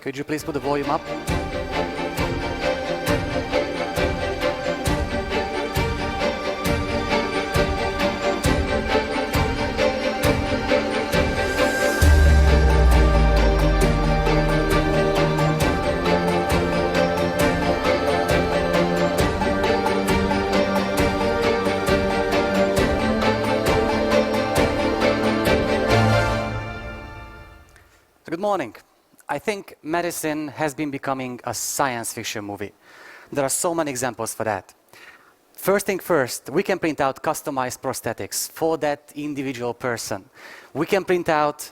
Could you please put the volume up? Good morning. I think medicine has been becoming a science fiction movie. There are so many examples for that. First thing first, we can print out customized prosthetics for that individual person. We can print out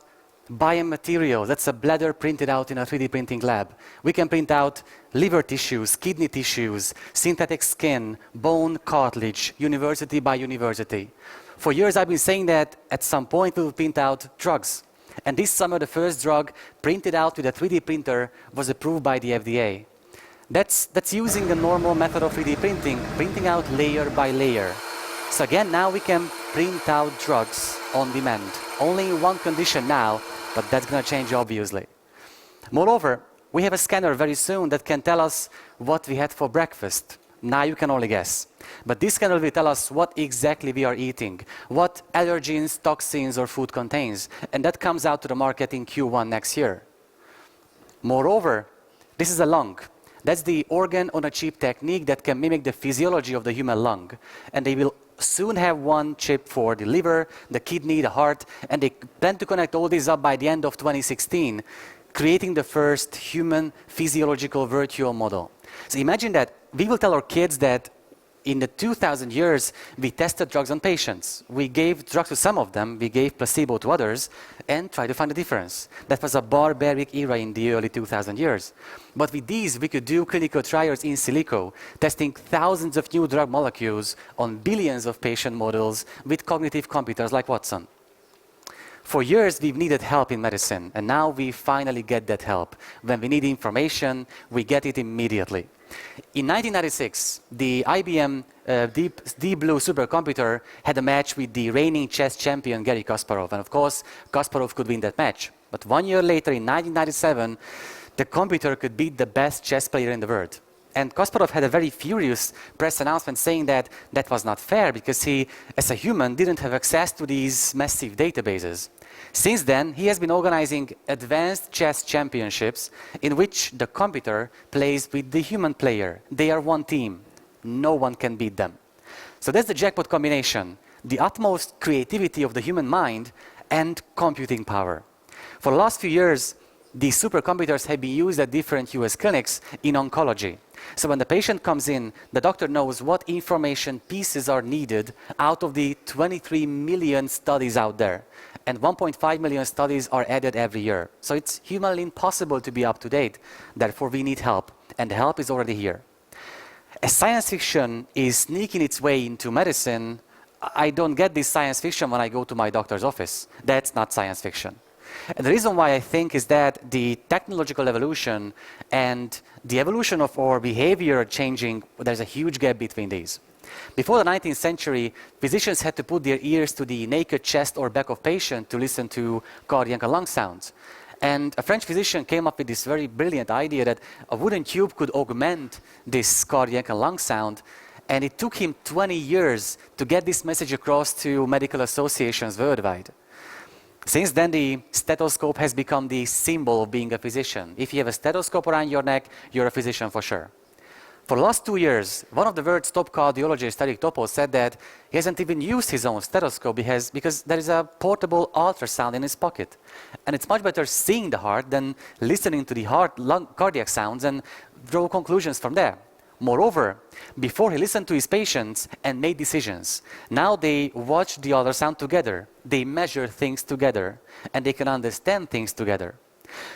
biomaterial, that's a bladder printed out in a 3D printing lab. We can print out liver tissues, kidney tissues, synthetic skin, bone cartilage, university by university. For years I've been saying that at some point we will print out drugs. And this summer, the first drug printed out with a 3D printer was approved by the FDA. That's using a normal method of 3D printing, printing out layer by layer. So again, now we can print out drugs on demand. Only in one condition now, but that's going to change obviously. Moreover, we have a scanner very soon that can tell us what we had for breakfast. Now you can only guess. But this scanner will tell us what exactly we are eating, what allergens, toxins, or food contains. And that comes out to the market in Q1 next year. Moreover, this is a lung. That's the organ on a chip technique that can mimic the physiology of the human lung. And they will soon have one chip for the liver, the kidney, the heart, and they plan to connect all these up by the end of 2016, creating the first human physiological virtual model. So imagine that we will tell our kids that in the 2000 years, we tested drugs on patients. We gave drugs to some of them, we gave placebo to others, and tried to find a difference. That was a barbaric era in the early 2000 years. But with these, we could do clinical trials in silico, testing thousands of new drug molecules on billions of patient models with cognitive computers like Watson. For years, we've needed help in medicine, and now we finally get that help. When we need information, we get it immediately. In 1996, the IBM Deep Blue supercomputer had a match with the reigning chess champion Garry Kasparov, and of course, Kasparov could win that match. But 1 year later, in 1997, the computer could beat the best chess player in the world. And Kasparov had a very furious press announcement saying that that was not fair because he, as a human, didn't have access to these massive databases. Since then, he has been organizing advanced chess championships in which the computer plays with the human player. They are one team. No one can beat them. So that's the jackpot combination, the utmost creativity of the human mind and computing power. For the last few years, these supercomputers have been used at different US clinics in oncology. So when the patient comes in, the doctor knows what information pieces are needed out of the 23 million studies out there. And 1.5 million studies are added every year. So it's humanly impossible to be up to date. Therefore, we need help. And the help is already here. As science fiction is sneaking its way into medicine, I don't get this science fiction when I go to my doctor's office. That's not science fiction. And the reason why I think is that the technological evolution and the evolution of our behavior are changing. There's a huge gap between these. Before the 19th century, physicians had to put their ears to the naked chest or back of patient to listen to cardiac and lung sounds. And a French physician came up with this very brilliant idea that a wooden tube could augment this cardiac and lung sound. And it took him 20 years to get this message across to medical associations worldwide. Since then, the stethoscope has become the symbol of being a physician. If you have a stethoscope around your neck, you're a physician for sure. For the last 2 years, one of the world's top cardiologists, Eric Topol, said that he hasn't even used his own stethoscope because there is a portable ultrasound in his pocket. And it's much better seeing the heart than listening to the cardiac sounds and draw conclusions from there. Moreover, before he listened to his patients and made decisions, now they watch the ultrasound together, they measure things together, and they can understand things together.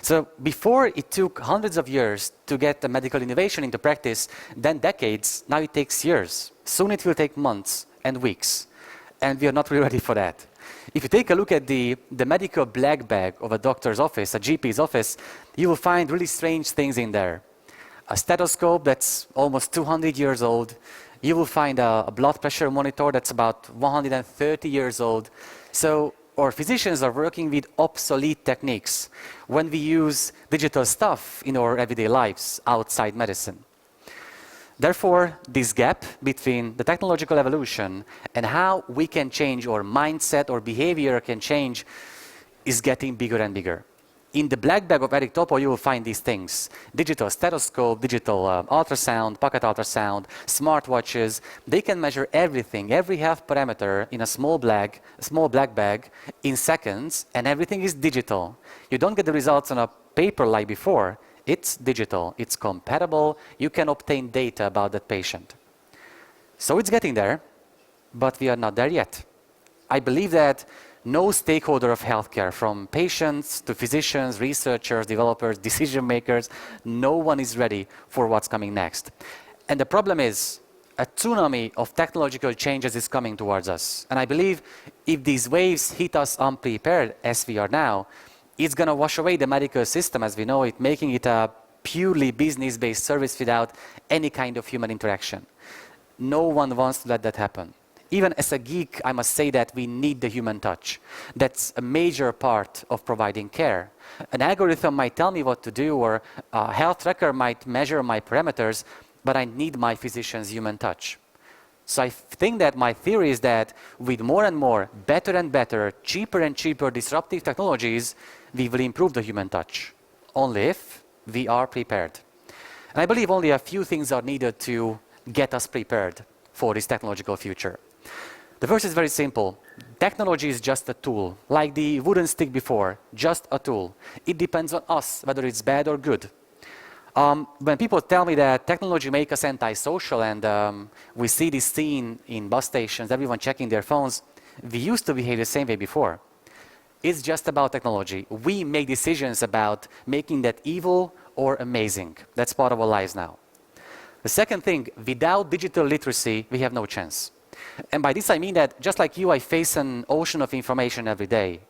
So before it took hundreds of years to get the medical innovation into practice, then decades, now it takes years. Soon it will take months and weeks, and we are not really ready for that. If you take a look at the medical black bag of a doctor's office, a GP's office, you will find really strange things in there. A stethoscope that's almost 200 years old. You will find a blood pressure monitor that's about 130 years old. So or physicians are working with obsolete techniques when we use digital stuff in our everyday lives outside medicine. Therefore, this gap between the technological evolution and how we can change our mindset or behavior can change is getting bigger and bigger. In the black bag of Eric Topol, you will find these things: digital stethoscope, digital ultrasound, pocket ultrasound, smartwatches. They can measure everything, every health parameter in a small black bag in seconds, and everything is digital. You don't get the results on a paper like before. It's digital, it's compatible, you can obtain data about that patient. So it's getting there, but we are not there yet. I believe that no stakeholder of healthcare, from patients to physicians, researchers, developers, decision makers, no one is ready for what's coming next. And the problem is, a tsunami of technological changes is coming towards us. And I believe if these waves hit us unprepared, as we are now, it's going to wash away the medical system as we know it, making it a purely business-based service without any kind of human interaction. No one wants to let that happen. Even as a geek, I must say that we need the human touch. That's a major part of providing care. An algorithm might tell me what to do, or a health tracker might measure my parameters, but I need my physician's human touch. So I think that my theory is that with more and more, better and better, cheaper and cheaper disruptive technologies, we will improve the human touch, only if we are prepared. And I believe only a few things are needed to get us prepared for this technological future. The first is very simple. Technology is just a tool, like the wooden stick before, just a tool. It depends on us whether it's bad or good. When people tell me that technology makes us antisocial, and we see this scene in bus stations, everyone checking their phones, we used to behave the same way before. It's just about technology. We make decisions about making that evil or amazing. That's part of our lives now. The second thing, without digital literacy, we have no chance. And by this I mean that, just like you, I face an ocean of information every day.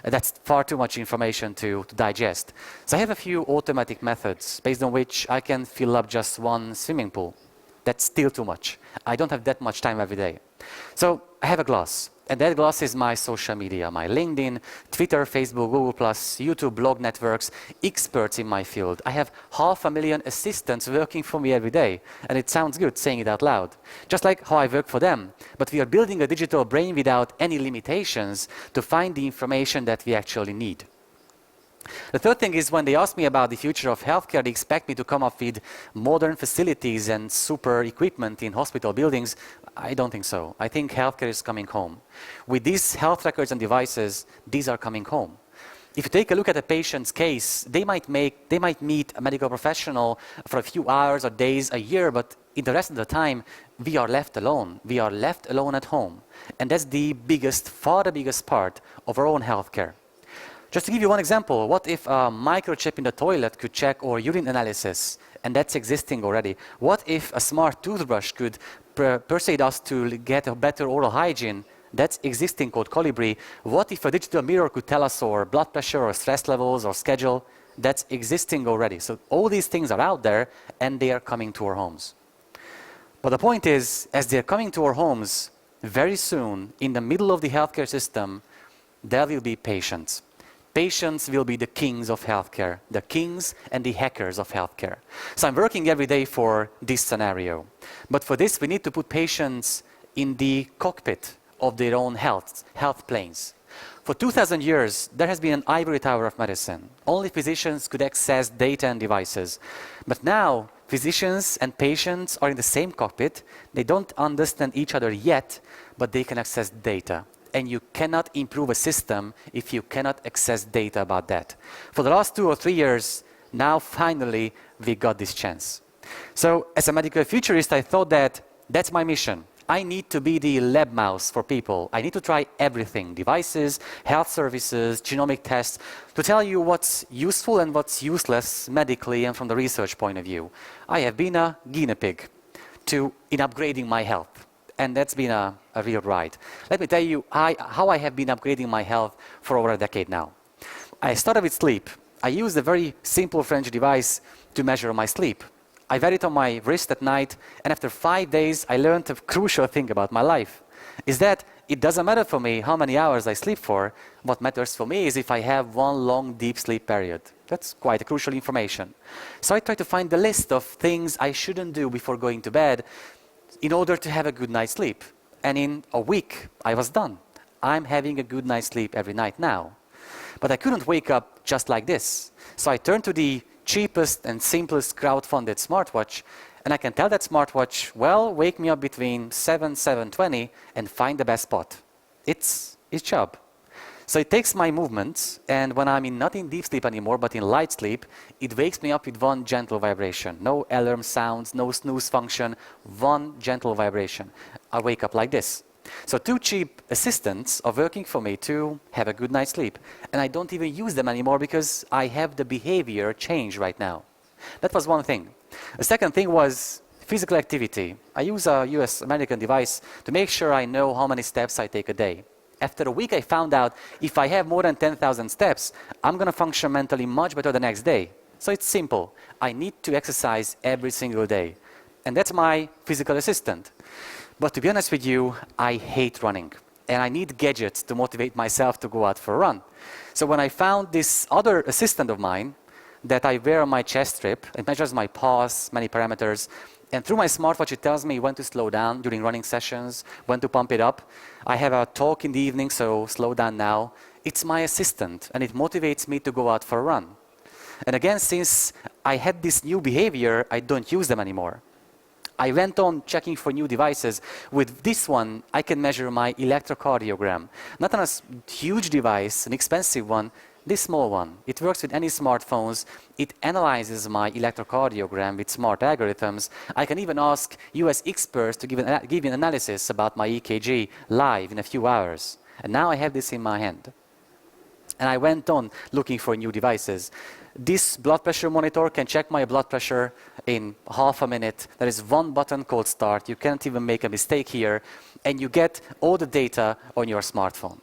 That's far too much information to digest. So I have a few automatic methods based on which I can fill up just one swimming pool. That's still too much. I don't have that much time every day. So I have a glass. And that glass is my social media, my LinkedIn, Twitter, Facebook, Google+, YouTube, blog networks, experts in my field. I have 500,000 assistants working for me every day. And it sounds good saying it out loud. Just like how I work for them. But we are building a digital brain without any limitations to find the information that we actually need. The third thing is, when they ask me about the future of healthcare, they expect me to come up with modern facilities and super equipment in hospital buildings. I don't think so. I think healthcare is coming home. With these health records and devices, these are coming home. If you take a look at a patient's case, they might meet a medical professional for a few hours or days, a year, but in the rest of the time, we are left alone. We are left alone at home. And that's the biggest, far the biggest part of our own healthcare. Just to give you one example, what if a microchip in the toilet could check our urine analysis? And that's existing already. What if a smart toothbrush could persuade us to get a better oral hygiene? That's existing, called Colibri. What if a digital mirror could tell us our blood pressure or stress levels or schedule? That's existing already. So all these things are out there, and they are coming to our homes. But the point is, as they're coming to our homes, very soon, in the middle of the healthcare system, there will be patients. Patients will be the kings of healthcare, the kings and the hackers of healthcare. So I'm working every day for this scenario. But for this, we need to put patients in the cockpit of their own health planes. For 2,000 years, there has been an ivory tower of medicine. Only physicians could access data and devices. But now, physicians and patients are in the same cockpit. They don't understand each other yet, but they can access data. And you cannot improve a system if you cannot access data about that. For the last 2 or 3 years, now finally we got this chance. So as a medical futurist, I thought that that's my mission. I need to be the lab mouse for people. I need to try everything, devices, health services, genomic tests, to tell you what's useful and what's useless medically and from the research point of view. I have been a guinea pig in upgrading my health. And that's been a real ride. Let me tell you how I have been upgrading my health for over a decade now. I started with sleep. I used a very simple French device to measure my sleep. I wear it on my wrist at night, and after 5 days, I learned a crucial thing about my life, is that it doesn't matter for me how many hours I sleep for. What matters for me is if I have one long deep sleep period. That's quite a crucial information. So I try to find the list of things I shouldn't do before going to bed in order to have a good night's sleep. And in a week, I was done. I'm having a good night's sleep every night now. But I couldn't wake up just like this. So I turned to the cheapest and simplest crowd-funded smartwatch, and I can tell that smartwatch, well, wake me up between 7:20 and find the best spot. It's its job. So it takes my movements, and when I'm not in deep sleep anymore, but in light sleep, it wakes me up with one gentle vibration. No alarm sounds, no snooze function, one gentle vibration. I wake up like this. So 2 cheap assistants are working for me to have a good night's sleep. And I don't even use them anymore because I have the behavior change right now. That was one thing. The second thing was physical activity. I use a US-American device to make sure I know how many steps I take a day. After a week, I found out if I have more than 10,000 steps, I'm going to function mentally much better the next day. So it's simple. I need to exercise every single day. And that's my physical assistant. But to be honest with you, I hate running. And I need gadgets to motivate myself to go out for a run. So when I found this other assistant of mine that I wear on my chest strip, it measures my pulse, many parameters, and through my smartwatch it tells me when to slow down during running sessions, when to pump it up. I have a talk in the evening, so slow down now. It's my assistant, and it motivates me to go out for a run. And again, since I had this new behavior, I don't use them anymore. I went on checking for new devices. With this one, I can measure my electrocardiogram. Not on a huge device, an expensive one, this small one. It works with any smartphones. It analyzes my electrocardiogram with smart algorithms. I can even ask US experts to give an analysis about my EKG live in a few hours. And now I have this in my hand. And I went on looking for new devices. This blood pressure monitor can check my blood pressure in half a minute. There is one button called start. You can't even make a mistake here. And you get all the data on your smartphone.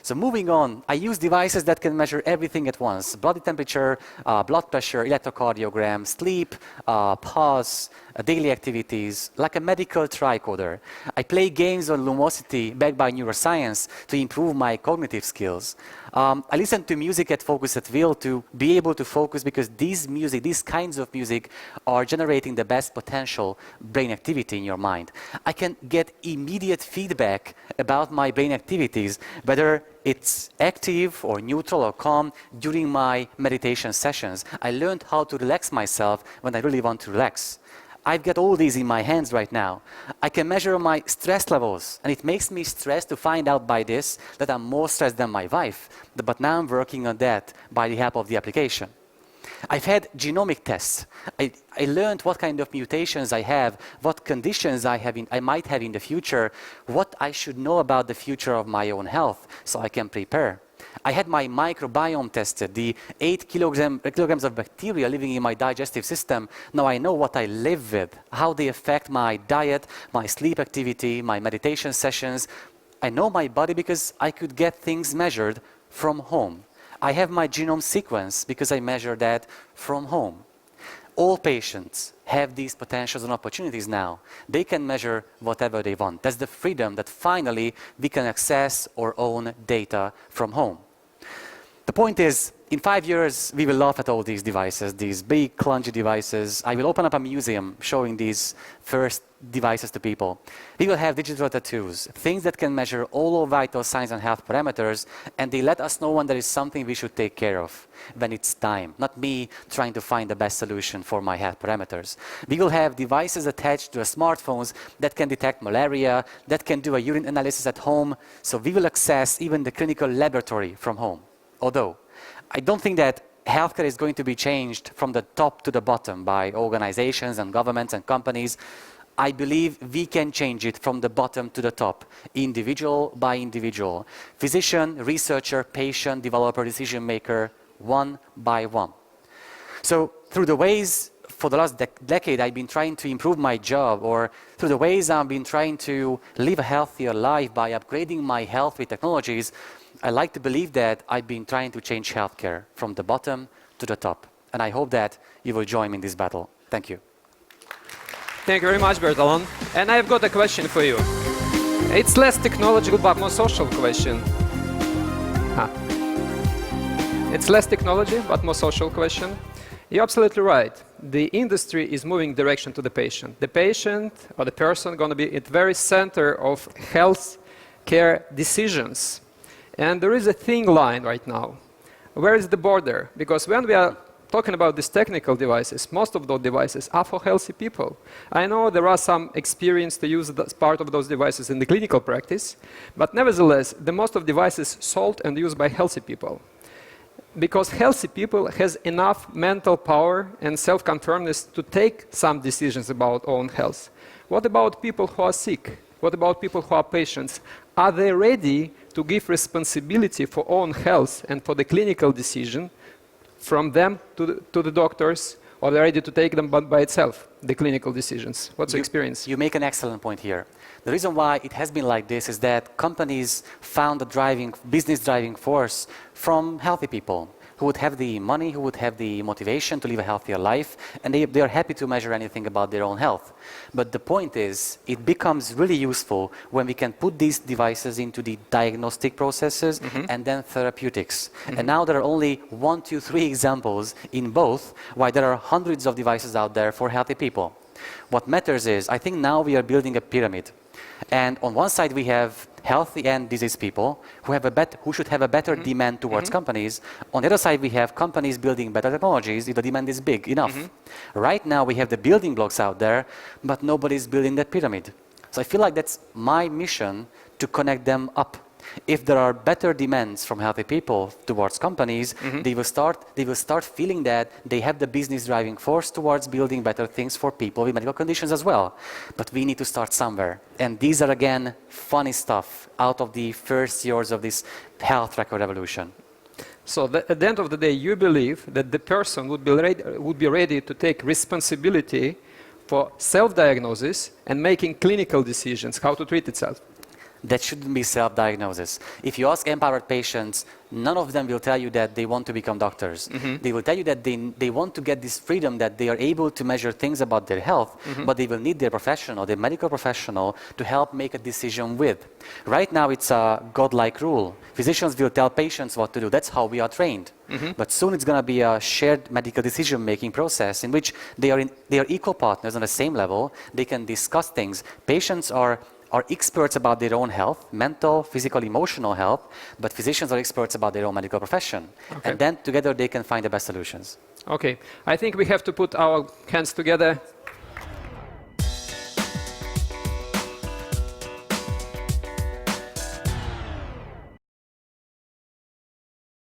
So moving on, I use devices that can measure everything at once. Body temperature, blood pressure, electrocardiogram, sleep, pulse, daily activities, like a medical tricoder. I play games on Lumosity backed by neuroscience to improve my cognitive skills. I listen to music at focus at will to be able to focus because these kinds of music are generating the best potential brain activity in your mind. I can get immediate feedback about my brain activities, whether it's active or neutral or calm during my meditation sessions. I learned how to relax myself when I really want to relax. I've got all these in my hands right now. I can measure my stress levels, and it makes me stressed to find out by this that I'm more stressed than my wife. But now I'm working on that by the help of the application. I've had genomic tests. I learned what kind of mutations I have, what conditions I might have in the future, what I should know about the future of my own health so I can prepare. I had my microbiome tested, the 8 kilograms of bacteria living in my digestive system. Now I know what I live with, how they affect my diet, my sleep activity, my meditation sessions. I know my body because I could get things measured from home. I have my genome sequence because I measure that from home. All patients have these potentials and opportunities now. They can measure whatever they want. That's the freedom that finally we can access our own data from home. The point is, in 5 years, we will laugh at all these devices, these big, clunky devices. I will open up a museum showing these first devices to people. We will have digital tattoos, things that can measure all our vital signs and health parameters, and they let us know when there is something we should take care of, when it's time, not me trying to find the best solution for my health parameters. We will have devices attached to our smartphones that can detect malaria, that can do a urine analysis at home, so we will access even the clinical laboratory from home. Although, I don't think that healthcare is going to be changed from the top to the bottom by organizations and governments and companies. I believe we can change it from the bottom to the top, individual by individual. Physician, researcher, patient, developer, decision maker, one by one. So through the ways for the last decade I've been trying to improve my job, or through the ways I've been trying to live a healthier life by upgrading my health with technologies, I like to believe that I've been trying to change healthcare from the bottom to the top. And I hope that you will join me in this battle. Thank you. Thank you very much, Bерталан. And I've got a question for you. It's less technological but more social question. It's less technology but more social question. You're absolutely right. The industry is moving direction to the patient. The patient or the person going to be at the very center of health care decisions. And there is a thin line right now. Where is the border? Because when we are talking about these technical devices, most of those devices are for healthy people. I know there are some experience to use part of those devices in the clinical practice, but nevertheless, the most of devices sold and used by healthy people. Because healthy people has enough mental power and self-confirmness to take some decisions about own health. What about people who are sick? What about people who are patients? Are they ready to give responsibility for own health and for the clinical decision from them to the doctors, or they're ready to take them by itself, the clinical decisions? What's your experience? You make an excellent point here. The reason why it has been like this is that companies found the business driving force from healthy people who would have the money, who would have the motivation to live a healthier life, and they are happy to measure anything about their own health. But the point is, it becomes really useful when we can put these devices into the diagnostic processes and then therapeutics. And now there are only 1, 2, 3 examples in both, while there are hundreds of devices out there for healthy people. What matters is, I think now we are building a pyramid. And on one side we have healthy and diseased people who should have a better demand towards companies. On the other side we have companies building better technologies if the demand is big enough. Right now we have the building blocks out there, but nobody's building that pyramid. So I feel like that's my mission, to connect them up. If there are better demands from healthy people towards companies, they will start feeling that they have the business driving force towards building better things for people with medical conditions as well. But we need to start somewhere. And these are again funny stuff out of the first years of this health record revolution. So at the end of the day, you believe that the person would be ready to take responsibility for self-diagnosis and making clinical decisions, how to treat itself. That shouldn't be self-diagnosis. If you ask empowered patients, none of them will tell you that they want to become doctors. They will tell you that they want to get this freedom, that they are able to measure things about their health, but they will need their professional, their medical professional, to help make a decision with. Right now it's a godlike rule. Physicians will tell patients what to do. That's how we are trained. But soon it's going to be a shared medical decision-making process in which they are equal partners on the same level. They can discuss things. Patients are experts about their own health, mental, physical, emotional health, but physicians are experts about their own medical profession. And then together they can find the best solutions. Okay, I think we have to put our hands together